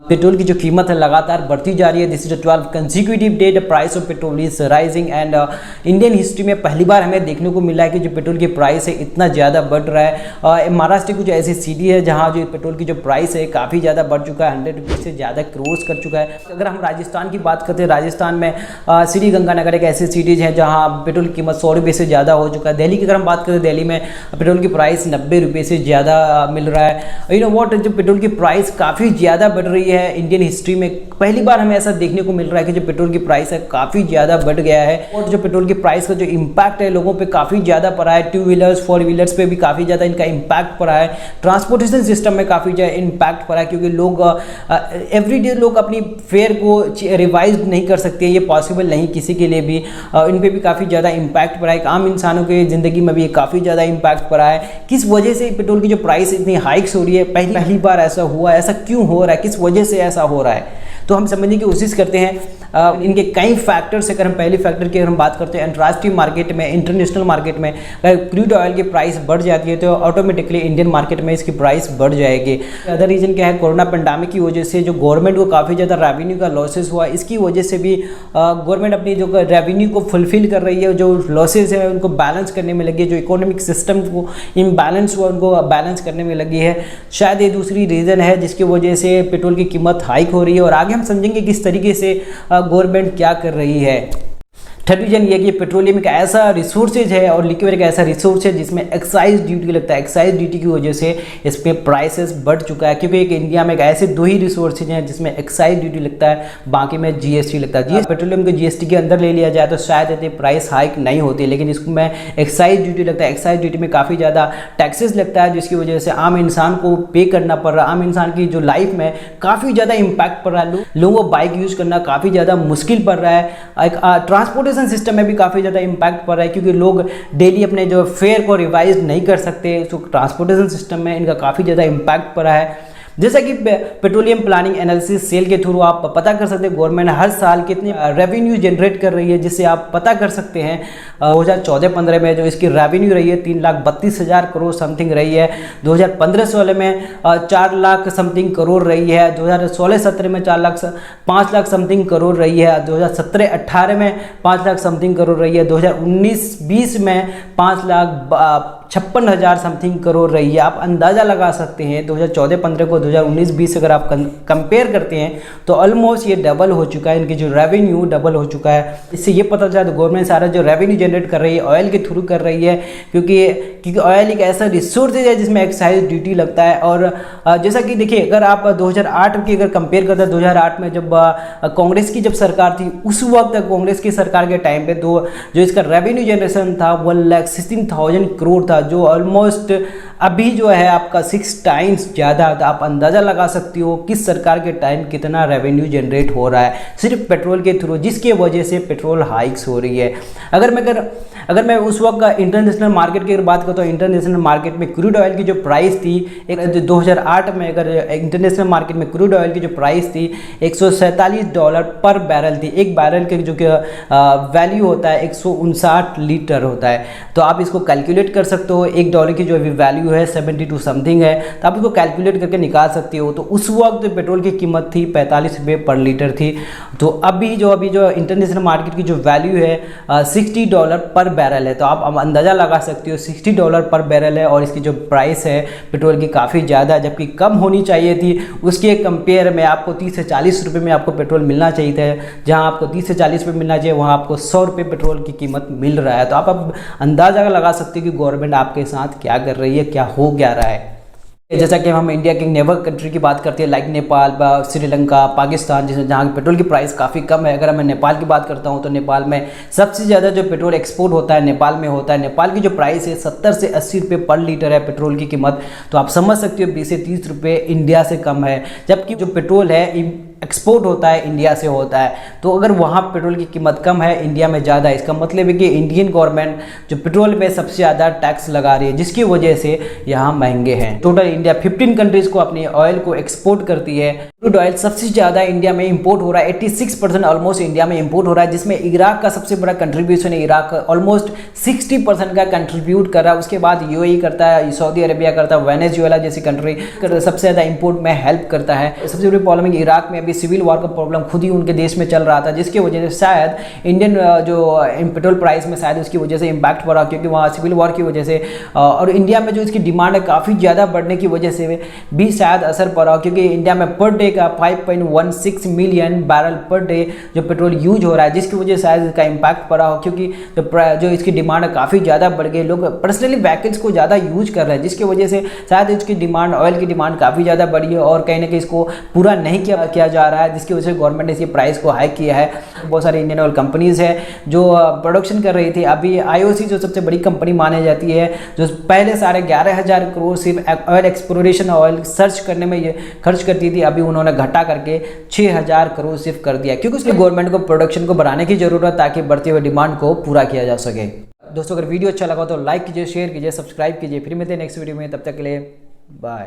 Petrol की जो कीमत है लगातार बढ़ती जा रही है। This is the 12 consecutive day the price of petrol is rising and Indian history में पहली बार हमें देखने को मिला है कि जो पेट्रोल की प्राइस है इतना ज़्यादा बढ़ रहा है। महाराष्ट्र की कुछ ऐसी सिटी है जहाँ जो पेट्रोल की जो प्राइस है काफ़ी ज़्यादा बढ़ चुका है, 100 रुपीज़ से ज़्यादा क्रॉस कर चुका है। अगर हम राजस्थान की बात करते हैं, राजस्थान में श्रीगंगानगर एक ऐसी सिटीज़ है जहाँ पेट्रोल की कीमत 100 रुपये से ज़्यादा हो चुका है। दिल्ली की अगर हम बात करें, दिल्ली में पेट्रोल की प्राइस 90 रुपये से ज़्यादा मिल रहा है। यू नो व्हाट, जो पेट्रोल की प्राइस काफ़ी ज़्यादा बढ़ रही है इंडियन हिस्ट्री में पहली बार हमें ऐसा देखने को मिल रहा है कि जो पेट्रोल की प्राइस है काफ़ी ज़्यादा बढ़ गया है। और जो पेट्रोल की प्राइस का जो इम्पैक्ट है लोगों पे काफ़ी ज़्यादा पड़ा है। 2 व्हीलर्स 4 व्हीलर्स पे भी काफ़ी ज़्यादा इनका इम्पैक्ट पड़ा है। ट्रांसपोर्टेशन सिस्टम में काफ़ी ज़्यादा इम्पैक्ट पड़ा है, क्योंकि लोग एवरीडे लोग अपनी फेयर को रिवाइज नहीं कर सकते, ये पॉसिबल नहीं किसी के लिए भी। इन पर भी काफ़ी ज़्यादा इम्पैक्ट पड़ा है। आम इंसानों की ज़िंदगी में भी काफ़ी ज़्यादा इम्पैक्ट पड़ा है। किस वजह से पेट्रोल की जो प्राइस इतनी हाइक्स हो रही है, पहली बार ऐसा हुआ, ऐसा क्यों हो रहा है, किस वजह से ऐसा हो रहा है, तो हम समझने की कोशिश करते हैं। इनके कई फैक्टर्स, अगर हम पहले फैक्टर की अगर हम बात करते हैं, अंतर्राष्ट्रीय मार्केट में, इंटरनेशनल मार्केट में अगर क्रूड ऑयल की प्राइस बढ़ जाती है तो ऑटोमेटिकली इंडियन मार्केट में इसकी प्राइस बढ़ जाएगी। अदर रीजन क्या है, कोरोना पेंडेमिक की वजह से जो गवर्नमेंट को काफ़ी ज़्यादा रेवेन्यू का लॉसेस हुआ, इसकी वजह से भी गवर्नमेंट अपनी जो रेवेन्यू को फुलफिल कर रही है, जो लॉसेज है उनको बैलेंस करने में लगी है, जो इकोनॉमिक सिस्टम को इम्बैलेंस हुआ उनको बैलेंस करने में लगी है। शायद ये दूसरी रीज़न है जिसकी वजह से पेट्रोल की कीमत हाइक हो रही है। और आगे हम समझेंगे किस तरीके से गवर्नमेंट क्या कर रही है। थर्ड रीजन ये कि पेट्रोलियम एक ऐसा रिसोर्सेज है और लिक्विड एक ऐसा रिसोर्स है जिसमें एक्साइज ड्यूटी लगता है। एक्साइज ड्यूटी की वजह से इस पे प्राइसेस बढ़ चुका है, क्योंकि एक इंडिया में एक ऐसे 2 ही रिसोर्सेज हैं जिसमें एक्साइज ड्यूटी लगता है, बाकी में जीएसटी लगता है। पेट्रोलियम को जीएसटी के अंदर ले लिया जाए तो शायद इतनी प्राइस हाइक नहीं होती, लेकिन इसमें एक्साइज ड्यूटी लगता है। एक्साइज ड्यूटी में काफ़ी ज़्यादा टैक्सेस लगता है, जिसकी वजह से आम इंसान को पे करना पड़ रहा है। आम इंसान की जो लाइफ में काफ़ी ज़्यादा इम्पैक्ट पड़ रहा है। लोगों को बाइक यूज़ करना काफ़ी ज़्यादा मुश्किल पड़ रहा है। ट्रांसपोर्टेशन सिस्टम में भी काफ़ी ज़्यादा इम्पैक्ट पड़ रहा है, क्योंकि लोग डेली अपने जो फेयर को रिवाइज नहीं कर सकते, तो ट्रांसपोर्टेशन सिस्टम में इनका काफ़ी ज़्यादा इम्पैक्ट पड़ा है। जैसा कि पेट्रोलियम प्लानिंग एनालिसिस सेल के थ्रू आप पता कर सकते हैं गवर्नमेंट हर साल कितनी रेवेन्यू जनरेट कर रही है, जिससे आप पता कर सकते हैं 2014-15 में जो इसकी रेवेन्यू रही है 3,32,000 करोड़ समथिंग रही है। 2015-16 में 4 लाख समथिंग करोड़ रही है। 2016-17 में 5 लाख समथिंग करोड़ रही है। 2017-18 में 5 लाख समथिंग करोड़ रही है। 2019-20 में 5,56,000 समथिंग करोड़ रही है। आप अंदाज़ा लगा सकते हैं 2014-15 को 2019-20 अगर आप कंपेयर करते हैं तो ऑलमोस्ट ये डबल हो चुका है, इनकी जो रेवेन्यू डबल हो चुका है। इससे ये पता चला गवर्नमेंट सारा जो रेवेन्यू जनरेट कर रही है ऑयल के थ्रू कर रही है, क्योंकि ऑयल एक ऐसा रिसोर्सेज है जिसमें एक्साइज ड्यूटी लगता है। और जैसा कि देखिए, अगर आप 2008 की अगर कंपेयर करते हैं, 2008 में जब कांग्रेस की जब सरकार थी, उस वक्त कांग्रेस की सरकार के टाइम पे तो जो इसका रेवेन्यू जनरेशन था 1,16,000 करोड़ था, जो ऑलमोस्ट अभी जो है आपका 6 टाइम्स ज़्यादा था। आप अंदाज़ा लगा सकते हो किस सरकार के टाइम कितना रेवेन्यू जनरेट हो रहा है सिर्फ पेट्रोल के थ्रू, जिसकी वजह से पेट्रोल हाइक्स हो रही है। अगर मैं उस वक्त इंटरनेशनल मार्केट की अगर बात करता हूँ, इंटरनेशनल मार्केट में क्रूड ऑयल की जो प्राइस थी 2008 में, अगर इंटरनेशनल मार्केट में क्रूड ऑयल की जो प्राइस थी $147 पर बैरल थी। एक बैरल के जो वैल्यू होता है 159 लीटर होता है। तो आप इसको कैलकुलेट कर सकते हो, $1 की जो अभी वैल्यू है 72 समथिंग है, तो आप इसको कैलकुलेट करके निकाल सकते हो। तो उस वक्त पेट्रोल की कीमत थी 45 रुपये पर लीटर थी। तो अभी जो इंटरनेशनल मार्केट की जो वैल्यू है $60 पर बैरल है। तो आप अंदाज़ा लगा सकते हो $60 पर बैरल है, और इसकी जो प्राइस है पेट्रोल की काफ़ी ज़्यादा, जबकि कम होनी चाहिए थी। उसके कंपेयर में आपको 30 से 40 रुपये में आपको पेट्रोल मिलना चाहिए था। जहाँ आपको 30 से 40 रुपये मिलना चाहिए, वहाँ आपको 100 रुपये पेट्रोल की कीमत मिल रहा है। तो आप अब अंदाज़ा लगा सकते हो कि गवर्नमेंट आपके साथ क्या कर रही है, क्या हो क्या रहा है। जैसा कि हम इंडिया के नेबर कंट्री की बात करते हैं, लाइक नेपाल, श्रीलंका, पाकिस्तान, जहाँ पेट्रोल की प्राइस काफ़ी कम है। अगर मैं नेपाल की बात करता हूँ तो नेपाल में सबसे ज़्यादा जो पेट्रोल एक्सपोर्ट होता है नेपाल में होता है। नेपाल की जो प्राइस है 70 से 80 रुपये पर लीटर है पेट्रोल की कीमत। तो आप समझ सकते हो 20 से 30 रुपये इंडिया से कम है, जबकि जो पेट्रोल है एक्सपोर्ट होता है इंडिया से होता है। तो अगर वहाँ पेट्रोल की कीमत कम है, इंडिया में ज़्यादा है, इसका मतलब है कि इंडियन गवर्नमेंट जो पेट्रोल पे सबसे ज़्यादा टैक्स लगा रही है, जिसकी वजह से यहाँ महंगे हैं। टोटल इंडिया 15 कंट्रीज़ को अपनी ऑयल को एक्सपोर्ट करती है। क्रूड ऑयल सबसे ज़्यादा इंडिया में इंपोर्ट हो रहा है, 86% ऑलमोस्ट इंडिया में इंपोर्ट हो रहा है, जिसमें इराक का सबसे बड़ा कंट्रीब्यूशन है। इराक ऑलमोस्ट 60% का कंट्रीब्यूट कर रहा है। उसके बाद यूएई करता है, सऊदी अरेबिया करता है, वेनेजुएला जैसी कंट्री सबसे ज़्यादा इंपोर्ट में हेल्प करता है। सबसे बड़ी प्रॉब्लम है इराक में अभी सिविल वॉर का प्रॉब्लम खुद ही उनके देश में चल रहा था, जिसकी वजह से शायद इंडियन जो पेट्रोल प्राइस में शायद उसकी वजह से इम्पैक्ट पड़ा, क्योंकि वहाँ सिविल वॉर की वजह से और इंडिया में जो इसकी डिमांड है काफ़ी ज़्यादा बढ़ने की वजह से भी शायद असर पड़ा, क्योंकि इंडिया में पर डे का 5.16 मिलियन बैरल पर डे जो पेट्रोल यूज हो रहा है, जिसकी वजह से शायद इसका इम्पैक्ट पड़ा हो, क्योंकि जो इसकी डिमांड है काफ़ी ज़्यादा बढ़ गई। लोग पर्सनली व्हीकल्स को ज़्यादा यूज कर रहे हैं, जिसकी वजह से शायद इसकी डिमांड, ऑयल की डिमांड काफ़ी ज़्यादा बढ़ी है और कहीं ना कहीं इसको पूरा नहीं किया जा रहा है, जिसकी वजह से गवर्नमेंट ने इसकी प्राइस को हाई किया है। बहुत सारी इंडियन ऑयल कंपनीज है जो प्रोडक्शन कर रही थी। अभी आईओसी जो सबसे बड़ी कंपनी मानी जाती है, जो पहले 11,500 करोड़ सिर्फ ऑयल एक्सप्लोरेशन, ऑयल सर्च करने में ये खर्च करती थी, अभी उन्होंने घटा करके 6,000 करोड़ सिर्फ कर दिया, क्योंकि उसके गवर्नमेंट को प्रोडक्शन को बढ़ाने की जरूरत, ताकि बढ़ती हुई डिमांड को पूरा किया जा सके। दोस्तों अगर वीडियो अच्छा लगा तो लाइक कीजिए, शेयर कीजिए, सब्सक्राइब कीजिए। फिर मिलते हैं नेक्स्ट वीडियो में, तब तक के लिए बाय।